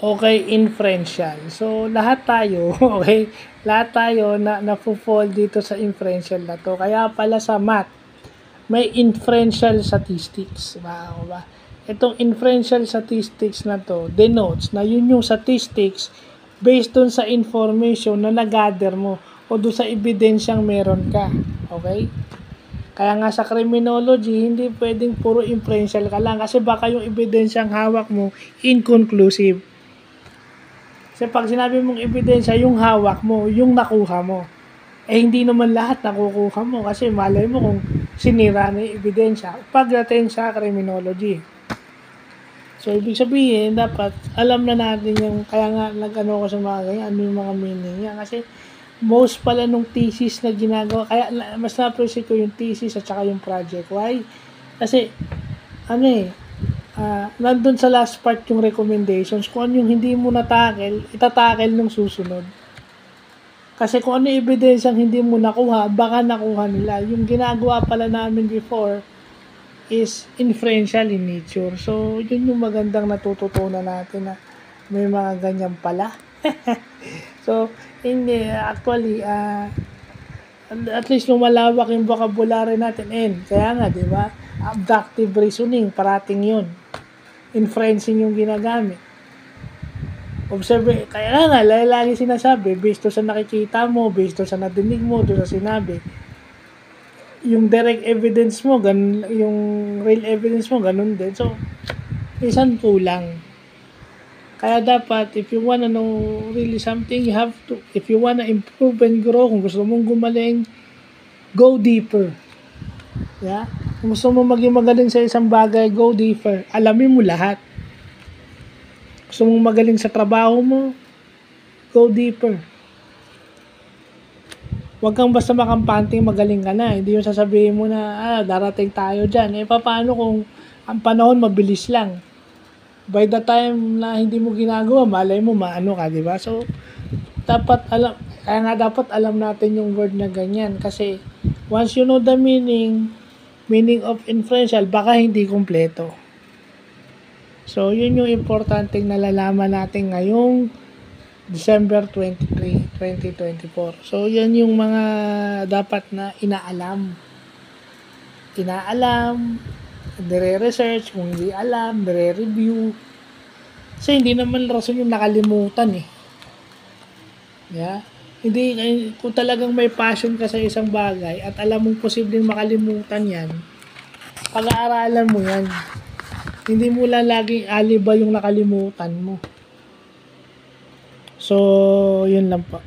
Okay, inferential. So, lahat tayo, okay, lahat tayo na-fall dito sa inferential na to. Kaya pala sa math, may inferential statistics. Ba? Itong inferential statistics na to denotes na yun yung statistics based dun sa information na nag-gather mo o dun sa ebidensyang meron ka. Okay? Kaya nga sa criminology, hindi pwedeng puro inferential ka lang kasi baka yung ebidensyang hawak mo inconclusive. Kasi pag sinabi mong ebidensya, yung hawak mo, yung nakuha mo. Eh, hindi naman lahat nakukuha mo kasi malay mo kung sinira na yung ebidensya pagdating sa criminology. So, ibig sabihin, dapat alam na natin yung, kaya nga nag-ano ko sa mga ganyan, ano yung mga meaning niya. Kasi most pala nung thesis na ginagawa, kaya mas na-appreciate ko yung thesis at saka yung project. Why? Kasi, nandun sa last part yung recommendations, kung ano yung hindi mo natakel, itatakel nung susunod. Kasi kung ano yung ebidensyang hindi mo nakuha, baka nakuha nila. Yung ginagawa pala namin before is inferential in nature. So, yun yung magandang natututunan natin na may mga ganyan pala. So, hindi, actually, at least lumalawak yung vocabulary natin. And, kaya nga, di ba? Abductive reasoning, parating yun. Inferencing yung ginagamit. Observe, kaya nga, lagi sinasabi, based sa nakikita mo, based sa nadinig mo, doon sa sinabi, yung direct evidence mo, yung real evidence mo, ganun din. So, isang kulang. Kaya dapat, if you wanna know really something, you have to, if you wanna improve and grow, kung gusto mong gumaling, go deeper. Yeah? Kung gusto mo maging magaling sa isang bagay, go deeper. Alamin mo lahat. Gusto mong magaling sa trabaho mo, go deeper. Huwag kang basta makampanting magaling ka na. Hindi yung sasabihin mo na, darating tayo dyan. Eh, paano kung ang panahon mabilis lang? By the time na hindi mo ginagawa, malay mo, maano ka, di ba? So, dapat alam natin yung word na ganyan. Kasi, once you know the meaning of inferential, baka hindi kumpleto. So, yun yung importanteng nalalaman natin ngayong December 23, 2024. So, yan yung mga dapat na inaalam. Dire-research, kung hindi alam, dire-review. Kasi hindi naman rason yung nakalimutan eh. Yeah? Hindi, kung talagang may passion ka sa isang bagay at alam mong posibleng makalimutan yan, pag-aaralan mo yan. Hindi mo lang laging alibay yung nakalimutan mo. So, yun lang po.